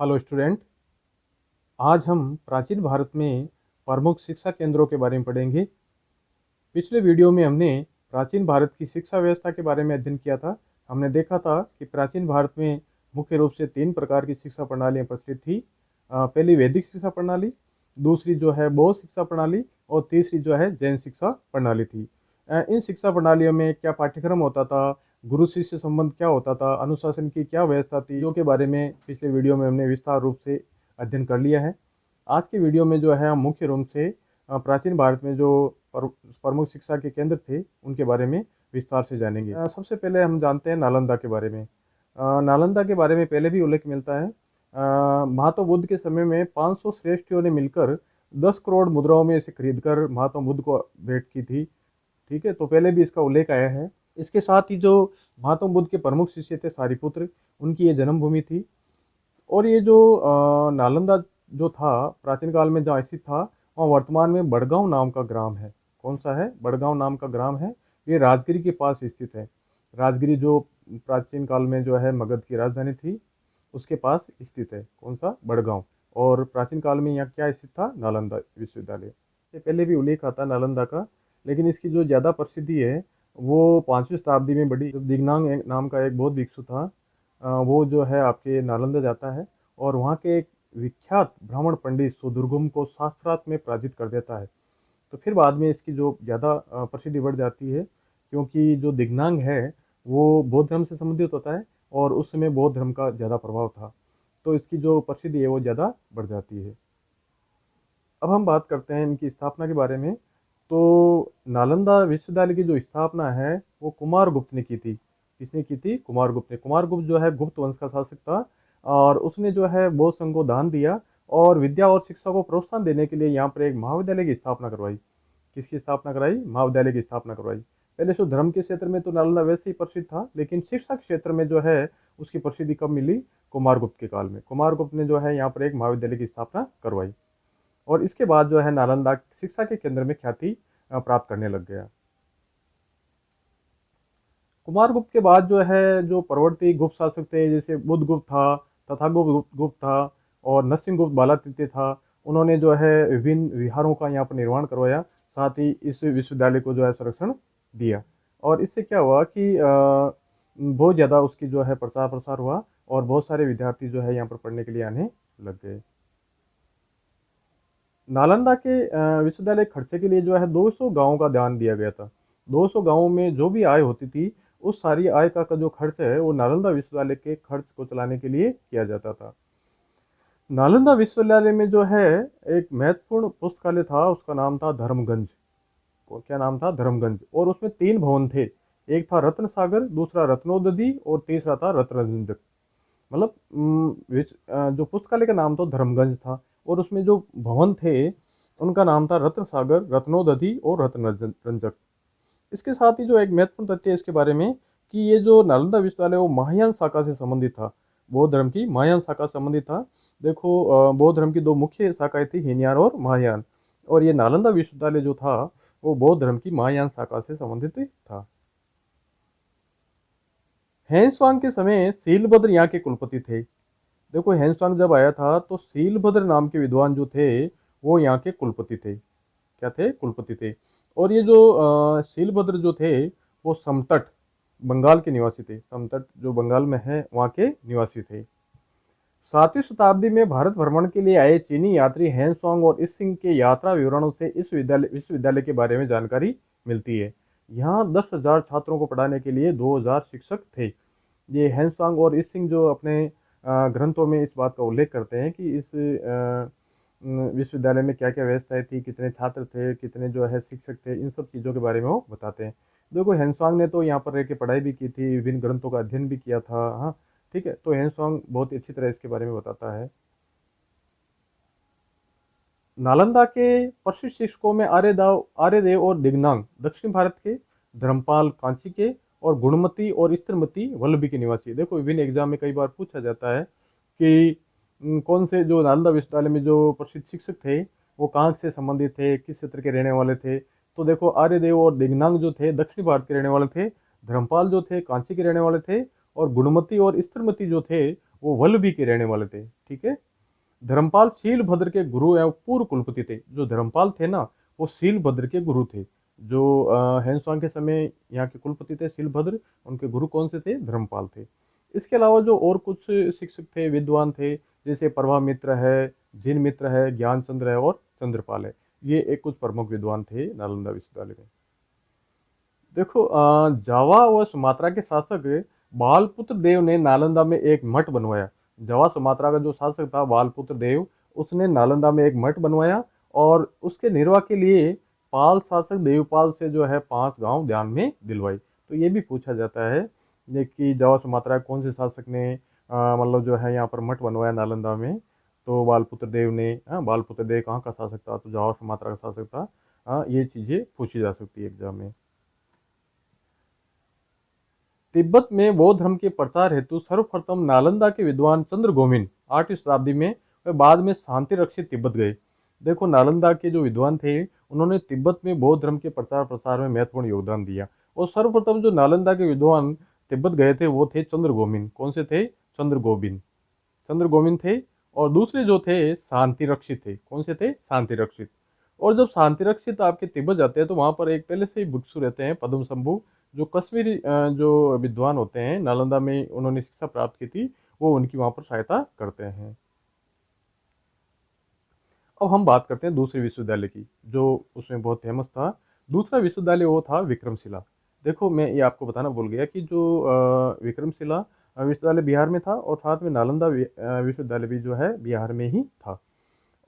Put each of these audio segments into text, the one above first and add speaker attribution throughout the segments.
Speaker 1: Hello student. आज हम प्राचीन भारत में प्रमुख शिक्षा केंद्रों के बारे में पढ़ेंगे। पिछले वीडियो में हमने प्राचीन भारत की शिक्षा व्यवस्था के बारे में अध्ययन किया था। हमने देखा था कि प्राचीन भारत में मुख्य रूप से 3 प्रकार की शिक्षा प्रणालियां प्रचलित थी। पहली वैदिक शिक्षा प्रणाली, दूसरी जो है बौद्ध शिक्षा प्रणाली और तीसरी जो है जैन शिक्षा प्रणाली थी। इन शिक्षा प्रणालियों में क्या पाठ्यक्रम होता था, गुरु शिष्य संबंध क्या होता था, अनुशासन की क्या व्यवस्था थी, जो के बारे में पिछले वीडियो में हमने विस्तार रूप से अध्ययन कर लिया है। आज की वीडियो में जो है हम मुख्य रूप से प्राचीन भारत में जो प्रमुख शिक्षा के केंद्र थे उनके बारे में विस्तार से जानेंगे। सबसे पहले हम जानते हैं नालंदा के बारे में। नालंदा के बारे में पहले भी उल्लेख मिलता है। महात्मा बुद्ध के समय में 500 श्रेष्ठियों ने मिलकर 10 करोड़ मुद्राओं में इसे खरीदकर महात्मा बुद्ध को भेंट की थी। ठीक है, तो पहले भी इसका उल्लेख आया है। इसके साथ ही जो महात्मा बुद्ध के प्रमुख शिष्य थे सारिपुत्र, उनकी ये जन्मभूमि थी। और ये जो नालंदा जो था प्राचीन काल में जहाँ स्थित था, वहाँ वर्तमान में बड़गांव नाम का ग्राम है। कौन सा है? बड़गांव नाम का ग्राम है। ये राजगिरी के पास स्थित है। राजगिरी जो प्राचीन काल में जो है मगध की राजधानी थी, उसके पास स्थित है। कौन सा? बड़गांव। और प्राचीन काल में यहाँ क्या स्थित था? नालंदा विश्वविद्यालय। से पहले भी उल्लेख आता नालंदा का, लेकिन इसकी जो ज़्यादा प्रसिद्धि है वो 5वीं शताब्दी में बड़ी दिगनांग नाम का एक बौद्ध भिक्षु था। वो जो है आपके नालंदा जाता है और वहाँ के एक विख्यात ब्राह्मण पंडित सुदुर्गम को शास्त्रार्थ में पराजित कर देता है। तो फिर बाद में इसकी जो ज़्यादा प्रसिद्धि बढ़ जाती है, क्योंकि जो दिगनांग है वो बौद्ध धर्म से संबंधित होता है और उस समय बौद्ध धर्म का ज़्यादा प्रभाव था, तो इसकी जो प्रसिद्धि है वो ज़्यादा बढ़ जाती है। अब हम बात करते हैं इनकी स्थापना के बारे में। तो नालंदा विश्वविद्यालय की जो स्थापना है वो कुमारगुप्त ने की थी। किसने की थी? कुमारगुप्त ने। कुमारगुप्त जो है गुप्त वंश का शासक था और उसने जो है बौद्ध संघ को दान दिया और विद्या और शिक्षा को प्रोत्साहन देने के लिए यहाँ पर एक महाविद्यालय की स्थापना करवाई। किसकी स्थापना कराई? महाविद्यालय की स्थापना करवाई। पहले तो धर्म के क्षेत्र में तो नालंदा वैसे ही प्रसिद्ध था, लेकिन शिक्षा के क्षेत्र में जो है उसकी प्रसिद्धि कब मिली? कुमारगुप्त के काल में। कुमारगुप्त ने जो है यहाँ पर एक महाविद्यालय की स्थापना करवाई और इसके बाद जो है नालंदा शिक्षा के केंद्र में ख्याति प्राप्त करने लग गया। कुमारगुप्त के बाद जो है जो परवर्ती गुप्त शासक थे, जैसे बुद्धगुप्त था, तथागुप्त गुप्त था और नरसिंहगुप्त बालातीर्थ था, उन्होंने जो है विभिन्न विहारों का यहाँ पर निर्माण करवाया। साथ ही इस विश्वविद्यालय को जो है संरक्षण दिया और इससे क्या हुआ कि बहुत ज़्यादा उसकी जो है प्रचार प्रसार हुआ और बहुत सारे विद्यार्थी जो है यहाँ पर पढ़ने के लिए आने लग गए। नालंदा के विश्वविद्यालय खर्चे के लिए जो है 200 गांवों का ध्यान दिया गया था। 200 गांवों में जो भी आय होती थी, उस सारी आय का जो खर्च है वो नालंदा विश्वविद्यालय के खर्च को चलाने के लिए किया जाता था। नालंदा विश्वविद्यालय में जो है एक महत्वपूर्ण पुस्तकालय था, उसका नाम था धर्मगंज। क्या नाम था? धर्मगंज। और उसमें 3 भवन थे। एक था रत्न सागर, दूसरा रत्नोदधि और तीसरा था रत्नरंजक। मतलब जो पुस्तकालय का नाम तो धर्मगंज था और उसमें जो भवन थे उनका नाम था रत्न सागर, रत्नोदधि और रत्नरंजक। इसके साथ ही जो एक महत्वपूर्ण तथ्य है इसके बारे में कि ये जो नालंदा विश्वविद्यालय वो महायान शाखा से संबंधित था। बौद्ध धर्म की महायान शाखा से संबंधित था। देखो, बौद्ध धर्म की 2 मुख्य शाखाएं थी, हीनयान और महायान, और ये नालंदा विश्वविद्यालय जो था वो बौद्ध धर्म की महायान शाखा से संबंधित था। हेंसवांग के समय सीलभद्र यहाँ के कुलपति थे। देखो, हेंसवांग जब आया था तो सीलभद्र नाम के विद्वान जो थे वो यहाँ के कुलपति थे। क्या थे? कुलपति थे। और ये जो सीलभद्र जो थे वो समतट बंगाल के निवासी थे। समतट जो बंगाल में है वहाँ के निवासी थे। 7वीं शताब्दी में भारत भ्रमण के लिए आए चीनी यात्री हेंसवांग और इसिंग के यात्रा विवरणों से इस विश्वविद्यालय के बारे में जानकारी मिलती है। यहाँ 10,000 छात्रों को पढ़ाने के लिए 2,000 शिक्षक थे। ये हेंसवांग और इसिंग जो अपने ग्रंथों में इस बात का उल्लेख करते हैं कि इस विश्वविद्यालय में क्या क्या व्यवस्थाएं थी, कितने छात्र थे, कितने जो है शिक्षक थे, इन सब चीज़ों के बारे में वो बताते हैं। देखो, हेंसवांग ने तो यहाँ पर रह के पढ़ाई भी की थी, विभिन्न ग्रंथों का अध्ययन भी किया था। हाँ, ठीक है, तो हेंसवांग बहुत अच्छी तरह इसके बारे में बताता है। नालंदा के प्रसिद्ध शिक्षकों में आर्यदेव और दिगनांग दक्षिण भारत के, धर्मपाल कांची के और गुणमती और स्थिरमती वल्लभी के निवासी। देखो, विभिन्न एग्जाम में कई बार पूछा जाता है कि कौन से जो नालंदा विश्वविद्यालय में जो प्रसिद्ध शिक्षक थे वो कहाँ से संबंधित थे, किस क्षेत्र के रहने वाले थे। तो देखो, आर्यदेव और दिगनांग जो थे दक्षिण भारत के रहने वाले थे, धर्मपाल जो थे कांची के रहने वाले थे और गुणमती और स्थिरमती जो थे वो वल्लभी के रहने वाले थे। ठीक है। धर्मपाल शीलभद्र के गुरु एवं पूर्व कुलपति थे। जो धर्मपाल थे ना, वो शीलभद्र के गुरु थे। जो हैंसवांग के समय यहाँ के कुलपति थे शीलभद्र, उनके गुरु कौन से थे? धर्मपाल थे। इसके अलावा जो और कुछ शिक्षक थे, विद्वान थे, जैसे प्रभामित्र है, जिन मित्र है, ज्ञानचंद्र है और चंद्रपाल है, ये एक कुछ प्रमुख विद्वान थे नालंदा विश्वविद्यालय में। देखो, जावा व सुमात्रा के शासक बालपुत्र देव ने नालंदा में एक मठ बनवाया। जावा सुमात्रा का जो शासक था बालपुत्र देव, उसने नालंदा में एक मठ बनवाया और उसके निर्वाह के लिए पाल शासक देवपाल से जो है 5 गांव ध्यान में दिलवाई। तो ये भी पूछा जाता है ये कि जावा सुमात्रा कौन से शासक ने मतलब जो है यहाँ पर मठ बनवाया नालंदा में? तो बालपुत्र देव ने। बालपुत्र देव कहाँ का शासक था? तो जावा सुमात्रा का शासक था। ये चीजें पूछी जा सकती है एग्जाम में। तिब्बत में बौद्ध धर्म के प्रचार हेतु सर्वप्रथम नालंदा के विद्वान चंद्रगोमिन 8वीं शताब्दी में वे बाद में शांति रक्षित तिब्बत गए। देखो, नालंदा के जो विद्वान थे, उन्होंने तिब्बत में बौद्ध धर्म के प्रचार प्रसार में महत्वपूर्ण योगदान दिया। और सर्वप्रथम जो नालंदा के विद्वान तिब्बत गए थे वो थे चंद्रगोमिन। कौन से थे? चंद्रगोमिन थे। और दूसरे जो थे शांति रक्षित थे। कौन से थे? शांति रक्षित। और जब शांति रक्षित आपके तिब्बत जाते हैं तो वहां पर एक पहले से ही भिक्षु रहते हैं, पद्म शंभु, जो कश्मीरी जो विद्वान होते हैं, नालंदा में उन्होंने शिक्षा प्राप्त की थी, वो उनकी वहां पर सहायता करते हैं। अब हम बात करते हैं दूसरे विश्वविद्यालय की, जो उसमें बहुत फेमस था। दूसरा विश्वविद्यालय वो था विक्रमशिला। देखो, मैं ये आपको बताना भूल गया कि जो विक्रमशिला विश्वविद्यालय बिहार में था और साथ में नालंदा विश्वविद्यालय भी जो है बिहार में ही था।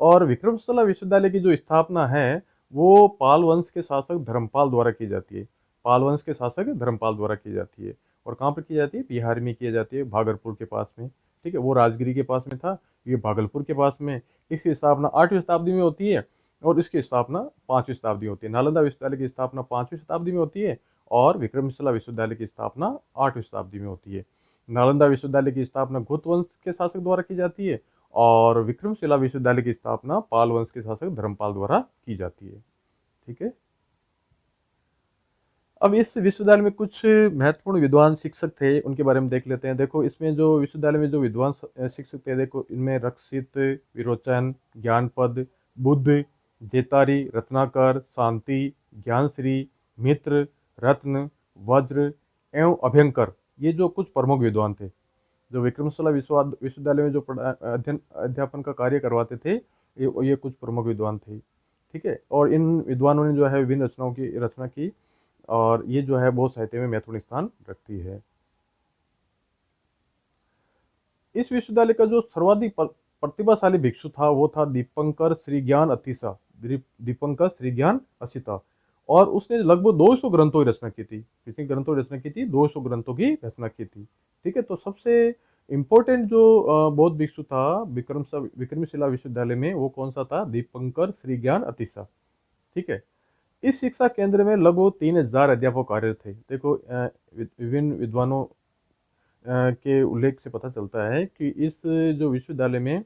Speaker 1: और विक्रमशिला विश्वविद्यालय की जो स्थापना है वो पाल वंश के शासक धर्मपाल द्वारा की जाती है। पाल वंश के शासक धर्मपाल द्वारा की जाती है। और कहाँ पर की जाती है? बिहार में की जाती है, भागलपुर के पास में। ठीक है, वो राजगिरी के पास में था, ये भागलपुर के पास में। इसकी स्थापना 8वीं शताब्दी में होती है और इसकी स्थापना 5वीं शताब्दी में होती है। नालंदा विश्वविद्यालय की स्थापना 5वीं शताब्दी में होती है और विक्रमशिला विश्वविद्यालय की स्थापना 8वीं शताब्दी में होती है। नालंदा विश्वविद्यालय की स्थापना गुप्त वंश के शासक द्वारा की जाती है और विक्रमशिला विश्वविद्यालय की स्थापना पाल वंश के शासक धर्मपाल द्वारा की जाती है। ठीक है। अब इस विश्वविद्यालय में कुछ महत्वपूर्ण विद्वान शिक्षक थे, उनके बारे में देख लेते हैं। देखो, इसमें जो विश्वविद्यालय में जो विद्वान शिक्षक थे, देखो इनमें रक्षित, विरोचन, ज्ञानपद, बुद्ध, जेतारी, रत्नाकर, शांति, ज्ञानश्री, मित्र, रत्न, वज्र एवं अभयंकर, ये जो कुछ प्रमुख विद्वान थे जो विक्रमशिला विश्वविद्यालय में जो अध्ययन अध्यापन का कार्य करवाते थे, ये कुछ प्रमुख विद्वान थे। ठीक है। और इन विद्वानों ने जो है विभिन्न रचनाओं की रचना की और ये जो है बौद्ध साहित्य में महत्वपूर्ण स्थान रखती है। इस विश्वविद्यालय का जो सर्वाधिक प्रतिभाशाली भिक्षु था वो था दीपंकर श्रीज्ञान अतिशा। दीपंकर श्रीज्ञान असिता। और उसने लगभग 200 ग्रंथों की रचना की थी। कितनी ग्रंथों की रचना की थी? 200 ग्रंथों की रचना की थी। ठीक है। तो सबसे इम्पोर्टेंट जो बौद्ध भिक्षु था विक्रमशिला विश्वविद्यालय में, वो कौन सा था? दीपंकर श्रीज्ञान अतिशा। ठीक है। इस शिक्षा केंद्र में लगभग 3000 अध्यापक कार्यरत थे। देखो, विभिन्न विद्वानों के उल्लेख से पता चलता है कि इस जो विश्वविद्यालय में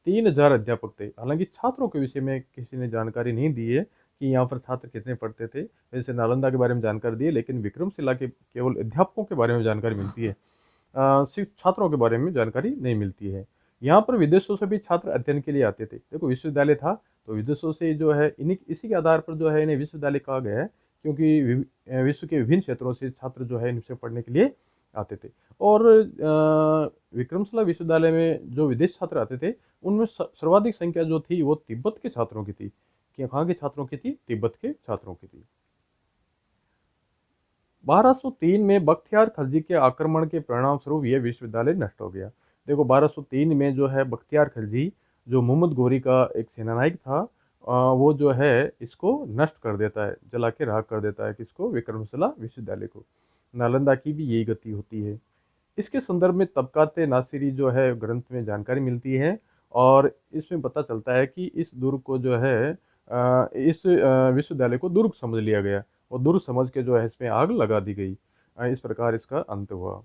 Speaker 1: 3000 अध्यापक थे। हालांकि छात्रों के विषय में किसी ने जानकारी नहीं दी है कि यहाँ पर छात्र कितने पढ़ते थे। वैसे नालंदा के बारे में जानकारी दी है, लेकिन विक्रमशिला के केवल अध्यापकों के बारे में जानकारी मिलती है, सिर्फ छात्रों के बारे में जानकारी नहीं मिलती है। यहाँ पर विदेशों से भी छात्र अध्ययन के लिए आते थे। देखो, विश्वविद्यालय था तो विदेशों से जो है इसी के आधार पर जो है इन्हें विश्वविद्यालय कहा गया है, क्योंकि विश्व के विभिन्न क्षेत्रों से छात्र जो है इनसे पढ़ने के लिए आते थे। और विक्रमशिला विश्वविद्यालय में जो विदेश छात्र आते थे उनमें सर्वाधिक संख्या जो थी वो तिब्बत के छात्रों की थी। कहाँ के छात्रों की थी? तिब्बत के छात्रों की थी। 1203 में बख्तियार खलजी के आक्रमण के परिणाम स्वरूप यह विश्वविद्यालय नष्ट हो गया। देखो, 1203 में जो है बख्तियार खलजी, जो मोहम्मद गोरी का एक सेनानायक था, वो जो है इसको नष्ट कर देता है, जला के राख कर देता है। किसको? विक्रमशिला विश्वविद्यालय को। नालंदा की भी यही गति होती है। इसके संदर्भ में तबकात नासिरी जो है ग्रंथ में जानकारी मिलती है और इसमें पता चलता है कि इस दुर्ग को जो है इस विश्वविद्यालय को दुर्ग समझ लिया गया और दुर्ग समझ के जो है इसमें आग लगा दी गई। इस प्रकार इसका अंत हुआ।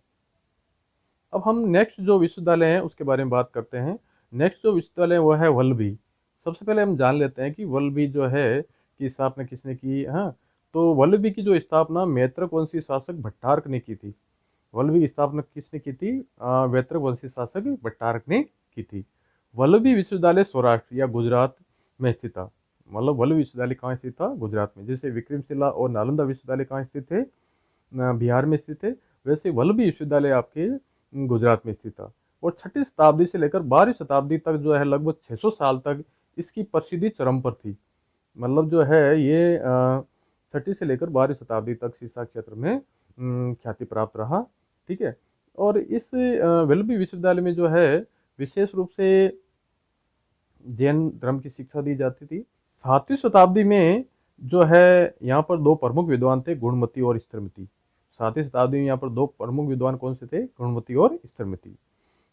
Speaker 1: अब हम नेक्स्ट जो विश्वविद्यालय है उसके बारे में बात करते हैं। नेक्स्ट जो विश्वविद्यालय है वो है वल्लभी। सबसे पहले हम जान लेते हैं कि वल्लभी जो है की स्थापना किसने की। हाँ, तो वल्लभी की जो स्थापना मैत्रक वंशी शासक भट्टारक ने की थी। वल्लभी की स्थापना किसने की थी? वैतरक वंशी शासक भट्टारक ने की थी। वल्लभी विश्वविद्यालय सौराष्ट्र या गुजरात में स्थित था। मतलब वल्लभी विश्वविद्यालय कहाँ स्थित था? गुजरात में। जैसे विक्रमशिला और नालंदा विश्वविद्यालय कहाँ स्थित थे? बिहार में स्थित है। वैसे वल्लभी विश्वविद्यालय आपके गुजरात में स्थित था। और छठी शताब्दी से लेकर 12वीं शताब्दी तक जो है लगभग 600 साल तक इसकी प्रसिद्धि चरम पर थी। मतलब जो है ये छठी से लेकर 12वीं शताब्दी तक शिक्षा क्षेत्र में ख्याति प्राप्त रहा। ठीक है। और इस वल्लभी विश्वविद्यालय में जो है विशेष रूप से जैन धर्म की शिक्षा दी जाती थी। 7वीं शताब्दी में जो है यहाँ पर दो प्रमुख विद्वान थे, गुणमती और स्थिरमती। 7वीं शताब्दी में यहाँ पर दो प्रमुख विद्वान कौन से थे? गुणमती और स्थिरमती।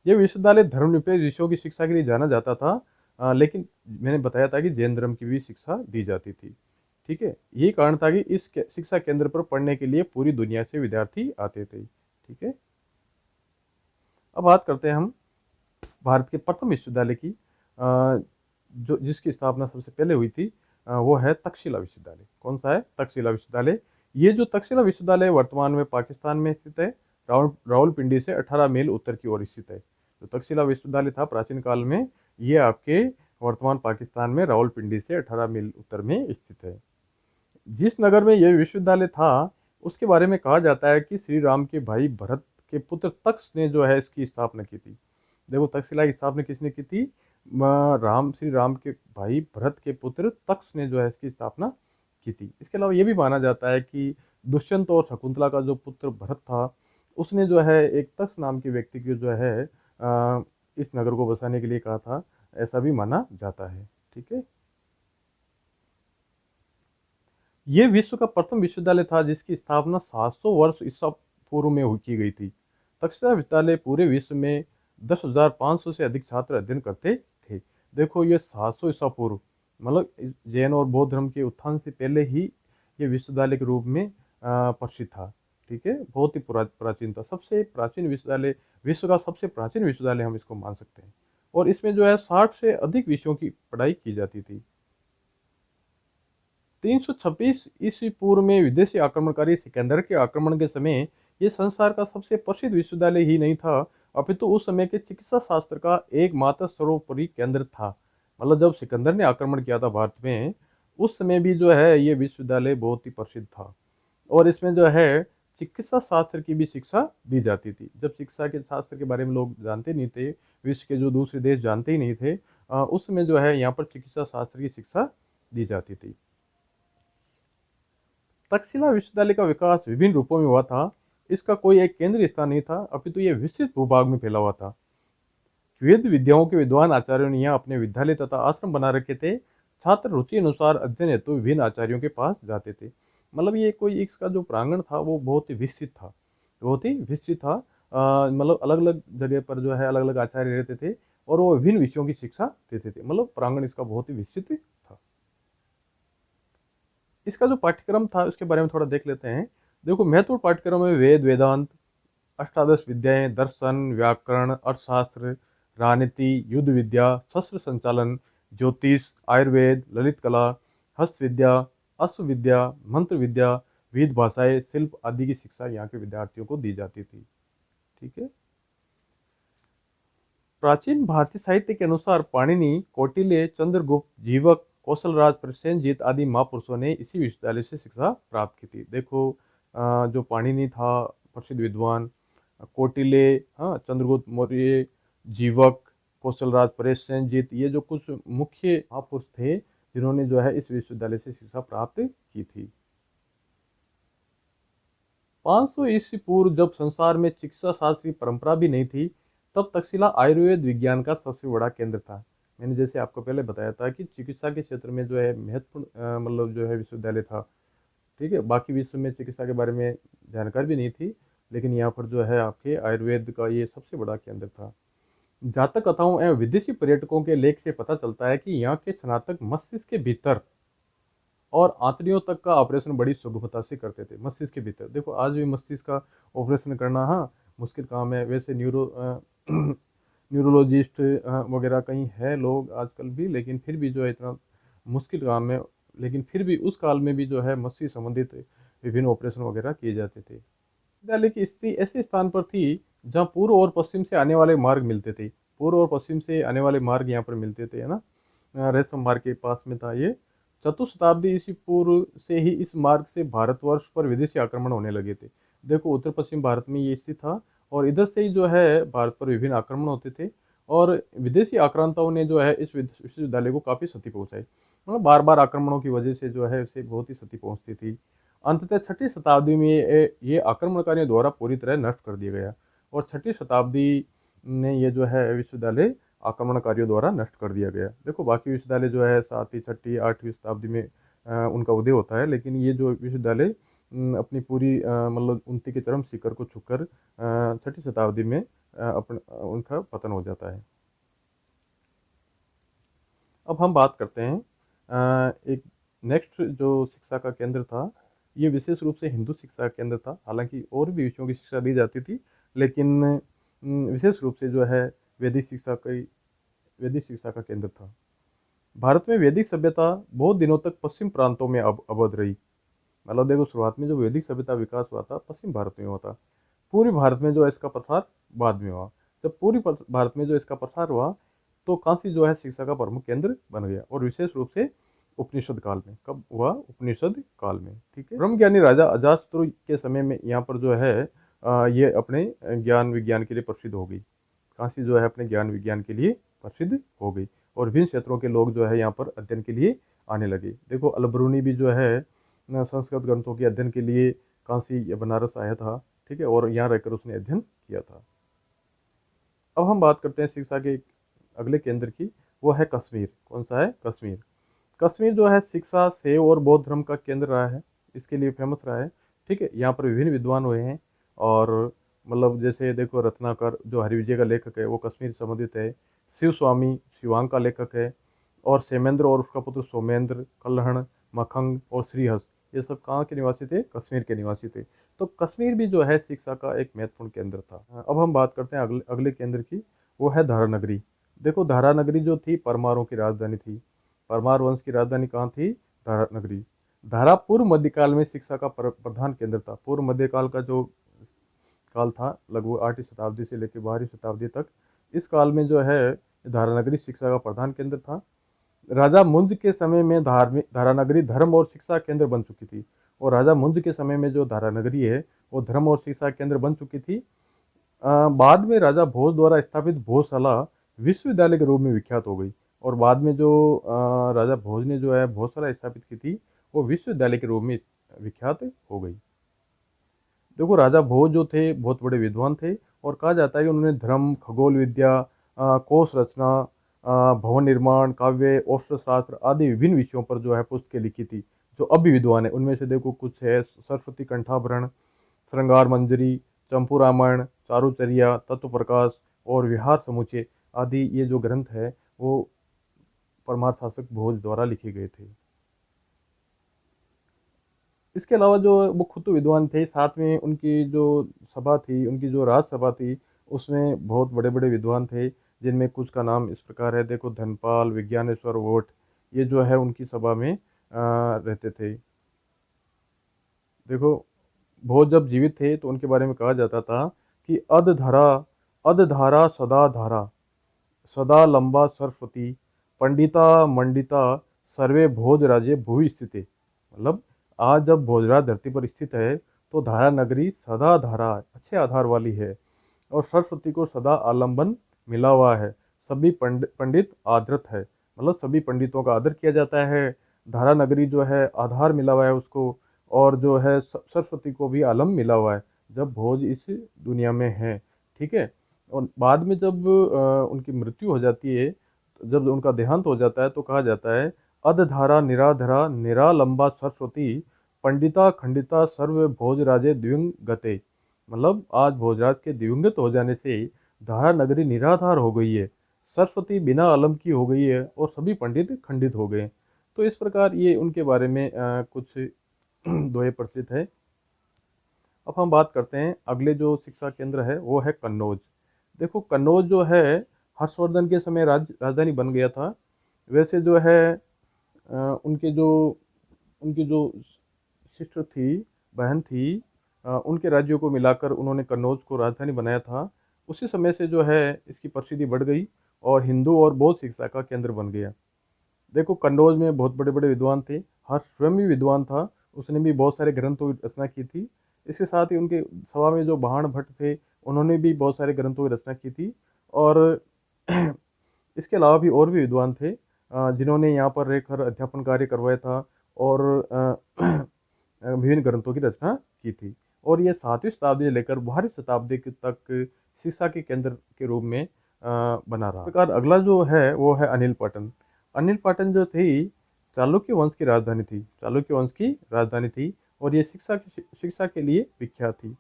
Speaker 1: ये विश्वविद्यालय धर्मनिरपेक्ष विषयों की शिक्षा के लिए जाना जाता था, लेकिन मैंने बताया था कि जैन धर्म की भी शिक्षा दी जाती थी। ठीक है। यही कारण था कि इस शिक्षा केंद्र पर पढ़ने के लिए पूरी दुनिया से विद्यार्थी आते थे। ठीक है। अब बात करते हैं हम भारत के प्रथम विश्वविद्यालय की, जो जिसकी स्थापना सबसे पहले हुई थी, वो है तक्षशिला विश्वविद्यालय। कौन सा है? तक्षशिला विश्वविद्यालय। ये जो तक्षशिला विश्वविद्यालय वर्तमान में पाकिस्तान में स्थित है, रावलपिंडी से 18 मील उत्तर की ओर स्थित है। जो तक्षशिला विश्वविद्यालय था प्राचीन काल में, ये आपके वर्तमान पाकिस्तान में रावलपिंडी से 18 मील उत्तर में स्थित है। जिस नगर में यह विश्वविद्यालय था उसके बारे में कहा जाता है कि श्री राम के भाई भरत के पुत्र तक्ष ने जो है इसकी स्थापना की थी। देखो तक्षशिला की स्थापना किसने की थी? श्री राम के भाई भरत के पुत्र तक्ष ने जो है इसकी स्थापना की थी। इसके अलावा ये भी माना जाता है कि दुष्यंत और शकुंतला का जो पुत्र भरत था उसने जो है एक तक्ष नाम के व्यक्ति को जो है इस नगर को बसाने के लिए कहा था, ऐसा भी माना जाता है। ठीक है। ये विश्व का प्रथम विश्वविद्यालय था जिसकी स्थापना 700 वर्ष ईसा पूर्व में की गई थी। तक्षशिला विश्वविद्यालय पूरे विश्व में 10,500 से अधिक छात्र अध्ययन करते थे। देखो ये 700 ईसा पूर्व, मतलब जैन और बौद्ध धर्म के उत्थान से पहले ही ये विश्वविद्यालय के रूप में प्रसिद्ध था। ठीक है। बहुत ही प्राचीन था, सबसे प्राचीन विश्वविद्यालय, विश्व का सबसे प्राचीन विश्वविद्यालय हम इसको मान सकते हैं। और इसमें जो है 60 से अधिक विषयों की पढ़ाई की जाती थी। 326 ईस्वी पूर्व में विदेशी आक्रमणकारी सिकंदर के आक्रमण के समय ये संसार का सबसे प्रसिद्ध विश्वविद्यालय ही नहीं था, अपितु उस समय के चिकित्सा शास्त्र का एकमात्र सर्वोपरि केंद्र था। मतलब जब सिकंदर ने आक्रमण किया था भारत में, उस समय भी जो है ये विश्वविद्यालय बहुत ही प्रसिद्ध था। और इसमें जो है चिकित्सा शास्त्र की भी शिक्षा दी जाती थी। जब शिक्षा के शास्त्र के बारे में लोग जानते नहीं थे, विश्व के जो दूसरे देश जानते ही नहीं थे, उस समय जो है यहाँ पर चिकित्सा शास्त्र की शिक्षा दी जाती थी। तक्षशिला विश्वविद्यालय का विकास विभिन्न रूपों में हुआ था। इसका कोई एक केंद्रीय स्थान नहीं था, अपितु यह विस्तृत भूभाग में फैला हुआ था। वेद विद्याओं के विद्वान आचार्यों ने यहाँ अपने विद्यालय तथा आश्रम बना रखे थे। छात्र रुचि अनुसार अध्ययन हेतु विभिन्न आचार्यों के पास जाते थे। मतलब ये कोई इसका जो प्रांगण था वो बहुत ही विस्तृत था, बहुत ही विस्तृत था। मतलब अलग अलग जगह पर जो है अलग अलग आचार्य रहते थे और वो विभिन्न विषयों की शिक्षा देते थे। मतलब प्रांगण इसका बहुत ही विस्तृत था। इसका जो पाठ्यक्रम था उसके बारे में थोड़ा देख लेते हैं। देखो महत्वपूर्ण पाठ्यक्रम में वेद, वेदांत, अष्टादश विद्याएं, दर्शन, व्याकरण, अर्थशास्त्र, राजनीति, युद्ध विद्या, शस्त्र संचालन, ज्योतिष, आयुर्वेद, ललित कला, हस्त विद्या, अश्व विद्या, मंत्र विद्या, विविध भाषाएं, शिल्प आदि की शिक्षा यहाँ के विद्यार्थियों को दी जाती थी। ठीक है। प्राचीन भारतीय साहित्य के अनुसार पाणिनि, कौटिल्य, चंद्रगुप्त, जीवक, कौशलराज, प्रसेनजीत आदि महापुरुषों ने इसी विश्वविद्यालय से शिक्षा प्राप्त की थी। देखो जो पाणिनि था प्रसिद्ध विद्वान, कौटिल्य, हाँ, चंद्रगुप्त मौर्य, जीवक, कौशलराज, प्रसेनजीत, ये जो कुछ मुख्य महापुरुष थे जिन्होंने जो है इस विश्वविद्यालय से शिक्षा प्राप्त की थी। 500 ईस्वी पूर्व जब संसार में चिकित्सा शास्त्र की परंपरा भी नहीं थी, तब तक्षशिला आयुर्वेद विज्ञान का सबसे बड़ा केंद्र था। मैंने जैसे आपको पहले बताया था कि चिकित्सा के क्षेत्र में जो है महत्वपूर्ण मतलब जो है विश्वविद्यालय था। ठीक है। बाकी विश्व में चिकित्सा के बारे में जानकारी भी नहीं थी, लेकिन यहाँ पर जो है आपके आयुर्वेद का ये सबसे बड़ा केंद्र था। जातक कथाओं एवं विदेशी पर्यटकों के लेख से पता चलता है कि यहाँ के स्नातक मस्तिष्क के भीतर और आंतड़ियों तक का ऑपरेशन बड़ी सुगमता से करते थे। मस्तिष्क के भीतर देखो आज भी मस्तिष्क का ऑपरेशन करना, हाँ, मुश्किल काम है। वैसे न्यूरोलॉजिस्ट वगैरह कहीं है लोग आजकल भी, लेकिन फिर भी जो है इतना मुश्किल काम है। लेकिन फिर भी उस काल में भी जो है मस्तिष्क संबंधित विभिन्न ऑपरेशन वगैरह किए जाते थे। विश्वविद्यालय की स्थिति ऐसे स्थान पर थी जहाँ पूर्व और पश्चिम से आने वाले मार्ग मिलते थे। पूर्व और पश्चिम से आने वाले मार्ग यहाँ पर मिलते थे, है ना। रेशम मार्ग के पास में था ये। चतुर्थ शताब्दी ईस्वी पूर्व से ही इस मार्ग से भारतवर्ष पर विदेशी आक्रमण होने लगे थे। देखो उत्तर पश्चिम भारत में ये स्थित था और इधर से ही जो है भारत पर विभिन्न आक्रमण होते थे और विदेशी आक्रांताओं ने जो है इस विश्वविद्यालय को काफ़ी क्षति पहुंचाई। मतलब बार बार आक्रमणों की वजह से जो है इसे बहुत ही क्षति पहुंचती थी। अंततः छठी शताब्दी में ये आक्रमणकारियों द्वारा पूरी तरह नष्ट कर दिया गया और छठी शताब्दी में ये जो है विश्वविद्यालय आक्रमणकारियों द्वारा नष्ट कर दिया गया। देखो बाकी विश्वविद्यालय जो है सातवीं छठी आठवीं शताब्दी में उनका उदय होता है, लेकिन ये जो विश्वविद्यालय अपनी पूरी मतलब उन्नति के चरम शिखर को छूकर छठी शताब्दी में उनका पतन हो जाता है। अब हम बात करते हैं एक नेक्स्ट जो शिक्षा का केंद्र था, ये विशेष रूप से हिंदू शिक्षा केंद्र था। हालांकि और भी विषयों की शिक्षा दी जाती थी, लेकिन विशेष रूप से जो है वैदिक शिक्षा का केंद्र था। भारत में वैदिक सभ्यता बहुत दिनों तक पश्चिम प्रांतों में आबद्ध रही। मतलब देखो शुरुआत में जो वैदिक सभ्यता विकास हुआ था पश्चिम भारत में हुआ था। पूर्वी भारत में जो इसका प्रसार बाद में हुआ। जब भारत में जो इसका प्रसार हुआ तो काशी जो है शिक्षा का प्रमुख केंद्र बन गया और विशेष रूप से उपनिषद काल में। कब हुआ? उपनिषद काल में। ठीक है। ब्रह्मज्ञानी राजा अजातशत्रु के समय में यहाँ पर जो है ये अपने ज्ञान विज्ञान के लिए प्रसिद्ध हो गई। काशी जो है अपने ज्ञान विज्ञान के लिए प्रसिद्ध हो गई और विभिन्न क्षेत्रों के लोग जो है यहाँ पर अध्ययन के लिए आने लगे। देखो अलबरूनी भी जो है संस्कृत ग्रंथों के अध्ययन के लिए काशी या बनारस आया था। ठीक है। और यहाँ रहकर उसने अध्ययन किया था। अब हम बात करते हैं शिक्षा के अगले केंद्र की, वो है कश्मीर। कौन सा है? कश्मीर। कश्मीर जो है शिक्षा, सेव और बौद्ध धर्म का केंद्र रहा है, इसके लिए फेमस रहा है। ठीक है। यहाँ पर विभिन्न विद्वान हुए हैं और मतलब जैसे देखो रत्नाकर जो हरिविजय का लेखक है वो कश्मीर से संबंधित है। शिव स्वामी शिवांग का लेखक है और सेमेंद्र और उसका पुत्र सोमेंद्र, कल्हण, मखंग और श्रीहर्ष ये सब कहाँ के निवासी थे? कश्मीर के निवासी थे। तो कश्मीर भी जो है शिक्षा का एक महत्वपूर्ण केंद्र था। अब हम बात करते हैं अगले केंद्र की, वो है धारा नगरी। देखो धारा नगरी जो थी परमारों की राजधानी थी। परमार वंश की राजधानी कहाँ थी? धारा नगरी। धारा पूर्व मध्यकाल में शिक्षा का प्रधान केंद्र था। पूर्व मध्यकाल का जो काल था लगभग 8वीं शताब्दी से लेकर 12वीं शताब्दी तक, इस काल में जो है धारा नगरी शिक्षा का प्रधान केंद्र था। राजा मुंज के समय में धारा नगरी धर्म और शिक्षा केंद्र बन चुकी थी और राजा मुंज के समय में जो धारा नगरी है वो धर्म और शिक्षा केंद्र बन चुकी थी। बाद में राजा भोज द्वारा स्थापित भोजशाला विश्वविद्यालय के रूप में विख्यात हो गई और बाद में जो राजा भोज ने जो है भोजशाला स्थापित की थी वो विश्वविद्यालय के रूप में विख्यात हो गई। देखो राजा भोज जो थे बहुत बड़े विद्वान थे और कहा जाता है कि उन्होंने धर्म, खगोल विद्या, कोश रचना, भवन निर्माण, काव्य, औषध शास्त्र आदि विभिन्न विषयों पर जो है पुस्तकें लिखी थी जो अब भी विद्वान है। उनमें से देखो कुछ है सरस्वती कंठाभरण, श्रृंगार मंजरी, चंपू रामायण, चारुचर्या, तत्व प्रकाश और विहार समुच्चय आदि। ये जो ग्रंथ है वो परमार शासक भोज द्वारा लिखे गए थे। इसके अलावा जो वो खुद तो विद्वान थे, साथ में उनकी जो सभा थी, उनकी जो राजसभा थी, उसमें बहुत बड़े बड़े विद्वान थे जिनमें कुछ का नाम इस प्रकार है। देखो धनपाल, विज्ञानेश्वर वोट, ये जो है उनकी सभा में रहते थे। देखो भोज जब जीवित थे तो उनके बारे में कहा जाता था कि अधधारा सदा धारा, सदा लंबा सरस्वती, पंडिता मंडिता सर्वे भोज राज्य भूवि स्थित। मतलब आज जब भोजराज धरती पर स्थित है तो धारा नगरी सदा धारा अच्छे आधार वाली है और सरस्वती को सदा आलंबन मिला हुआ है। सभी पंडित आदृत है, मतलब सभी पंडितों का आदर किया जाता है। धारा नगरी जो है आधार मिला हुआ है उसको, और जो है सरस्वती को भी आलम मिला हुआ है जब भोज इस दुनिया में है। ठीक है। और बाद में जब उनकी मृत्यु हो जाती है, जब उनका देहांत हो जाता है तो कहा जाता है अधधारा निराधरा निरालंबा सरस्वती पंडिता खंडिता सर्व भोजराजे दिवंगते। मतलब आज भोजराज के दिवंगत हो जाने से धारा नगरी निराधार हो गई है, सरस्वती बिना अलम की हो गई है और सभी पंडित खंडित हो गए। तो इस प्रकार ये उनके बारे में कुछ दोहे प्रचलित है। अब हम बात करते हैं अगले जो शिक्षा केंद्र है वो है कन्नौज। देखो कन्नौज जो है हर्षवर्धन के समय राजधानी बन गया था। वैसे जो है उनके जो उनकी जो सिस्टर थी, बहन थी, उनके राज्यों को मिलाकर उन्होंने कन्नौज को राजधानी बनाया था, उसी समय से जो है इसकी प्रसिद्धि बढ़ गई और हिंदू और बौद्ध शिक्षा का केंद्र बन गया। देखो कन्नौज में बहुत बड़े बड़े विद्वान थे, हर्ष स्वयं भी विद्वान था, उसने भी बहुत सारे ग्रंथों की रचना की थी। इसके साथ ही उनके सभा में जो बाण भट्ट थे, उन्होंने भी बहुत सारे ग्रंथों की रचना की थी। और इसके अलावा भी और भी विद्वान थे जिन्होंने यहाँ पर रहकर अध्यापन कार्य करवाया था और विभिन्न ग्रंथों की रचना की थी। और ये 7वीं शताब्दी से लेकर 12वीं शताब्दी तक शिक्षा के केंद्र के रूप में बना रहा। इस प्रकार अगला जो है वो है अनिलपट्टन। अनिलपट्टन जो थी चालुक्य वंश की राजधानी थी, चालुक्य वंश की राजधानी थी और ये शिक्षा के लिए विख्यात थी।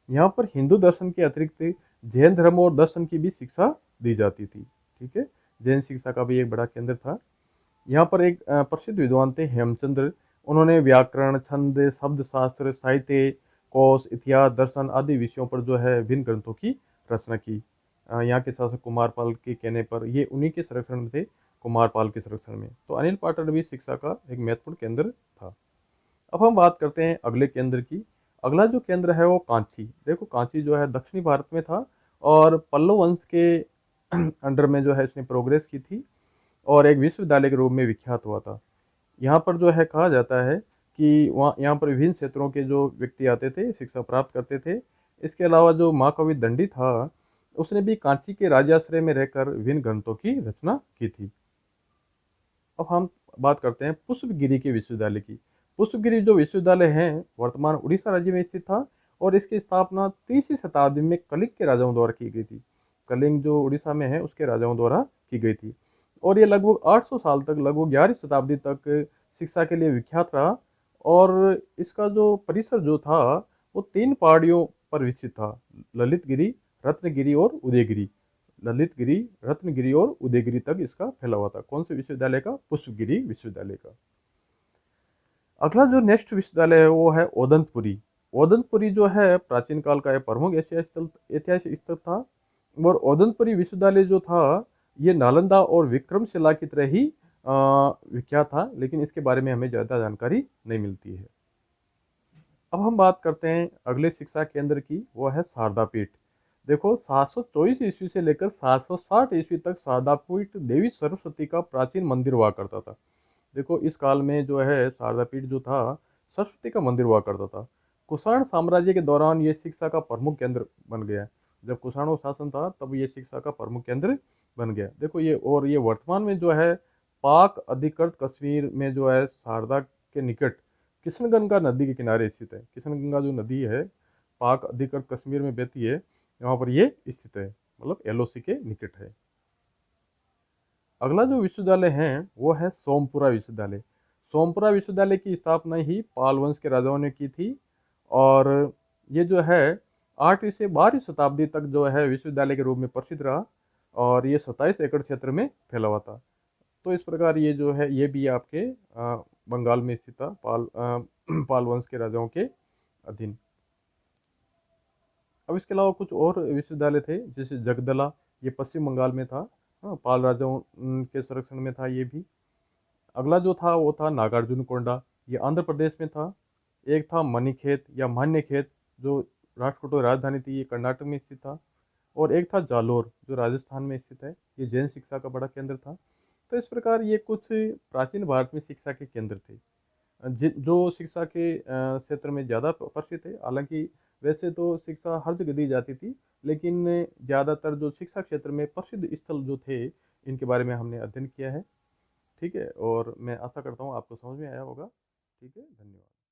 Speaker 1: यहाँ पर हिंदू दर्शन के अतिरिक्त जैन धर्म और दर्शन की भी शिक्षा दी जाती थी। ठीक है, जैन शिक्षा का भी एक बड़ा केंद्र था। यहाँ पर एक प्रसिद्ध विद्वान थे हेमचंद्र। उन्होंने व्याकरण, छंद, शब्द शास्त्र, साहित्य, कोश, इतिहास, दर्शन आदि विषयों पर जो है विभिन्न ग्रंथों की रचना की। यहाँ के शासक कुमारपाल के कहने पर ये उन्हीं के संरक्षण में थे, कुमारपाल के संरक्षण में। तो अनिलपट्टन भी शिक्षा का एक महत्वपूर्ण केंद्र था। अब हम बात करते हैं अगले केंद्र की। अगला जो केंद्र है वो कांची। देखो कांची जो है दक्षिणी भारत में था और पल्लव वंश के अंडर में जो है इसने प्रोग्रेस की थी और एक विश्वविद्यालय के रूप में विख्यात हुआ था। यहाँ पर जो है कहा जाता है कि वहाँ यहाँ पर विभिन्न क्षेत्रों के जो व्यक्ति आते थे शिक्षा प्राप्त करते थे। इसके अलावा जो महाकवि दंडी था उसने भी कांची के राजाश्रय में रहकर विभिन्न ग्रंथों की रचना की थी। अब हम बात करते हैं पुष्पगिरी के विश्वविद्यालय की। पुष्पगिरी जो विश्वविद्यालय है वर्तमान उड़ीसा राज्य में स्थित था और इसकी स्थापना 30वीं शताब्दी में कलिंग के राजाओं द्वारा की गई थी। कलिंग जो उड़ीसा में है उसके राजाओं द्वारा की गई थी और ये लगभग 800 साल तक, लगभग 11वीं शताब्दी तक शिक्षा के लिए विख्यात रहा। और इसका जो परिसर जो था वो 3 पहाड़ियों पर विकसित था, ललितगिरी, रत्नगिरी और उदयगिरी। ललितगिरी, रत्नगिरी और उदयगिरी तक इसका फैला हुआ था। कौन से विश्वविद्यालय का? पुष्पगिरी विश्वविद्यालय का। अगला जो नेक्स्ट विश्वविद्यालय है वो है ओदंतपुरी। ओदंतपुरी जो है प्राचीन काल का एक प्रमुख ऐतिहासिक स्थल था और ओदंतपुरी विश्वविद्यालय जो था ये नालंदा और विक्रमशिला की तरह ही विख्यात था, लेकिन इसके बारे में हमें ज़्यादा जानकारी नहीं मिलती है। अब हम बात करते हैं अगले शिक्षा केंद्र की, वो है शारदा पीठ। देखो 724 ईस्वी से लेकर 760 ईस्वी तक शारदा पीठ देवी सरस्वती का प्राचीन मंदिर हुआ करता था। देखो इस काल में जो है शारदा पीठ जो था सरस्वती का मंदिर हुआ करता था। कुषाण साम्राज्य के दौरान ये शिक्षा का प्रमुख केंद्र बन गया। जब कुषाणों शासन था तब ये शिक्षा का प्रमुख केंद्र बन गया। देखो ये वर्तमान में जो है पाक अधिकृत कश्मीर में जो है शारदा के निकट किशनगंगा नदी के किनारे स्थित है। किशनगंगा जो नदी है पाक अधिकृत कश्मीर में बहती है, यहाँ पर ये स्थित है, मतलब एलओसी के निकट है। अगला जो विश्वविद्यालय है वो है सोमपुरा विश्वविद्यालय। सोमपुरा विश्वविद्यालय की स्थापना ही पाल वंश के राजाओं ने की थी और ये जो है 8वीं से 12वीं शताब्दी तक जो है विश्वविद्यालय के रूप में प्रसिद्ध रहा और ये 27 एकड़ क्षेत्र में फैला हुआ था। तो इस प्रकार ये जो है ये भी आपके बंगाल में स्थित था, पाल वंश के राजाओं के अधीन। अब इसके अलावा कुछ और विश्वविद्यालय थे जैसे जगदला, ये पश्चिम बंगाल में था। हाँ, पाल राजाओं के संरक्षण में था ये भी। अगला जो था वो था नागार्जुन कोंडा, ये आंध्र प्रदेश में था। एक था मणिखेत या मान्यखेत जो राजकोट की राजधानी थी, ये कर्नाटक में स्थित था। और एक था जालोर जो राजस्थान में स्थित है, ये जैन शिक्षा का बड़ा केंद्र था। तो इस प्रकार ये कुछ प्राचीन भारत में शिक्षा के केंद्र थे जो शिक्षा के क्षेत्र में ज़्यादा प्रसिद्ध थे। हालांकि वैसे तो शिक्षा हर जगह दी जाती थी, लेकिन ज़्यादातर जो शिक्षा क्षेत्र में प्रसिद्ध स्थल जो थे इनके बारे में हमने अध्ययन किया है। ठीक है, और मैं आशा करता हूँ आपको समझ में आया होगा। ठीक है, धन्यवाद।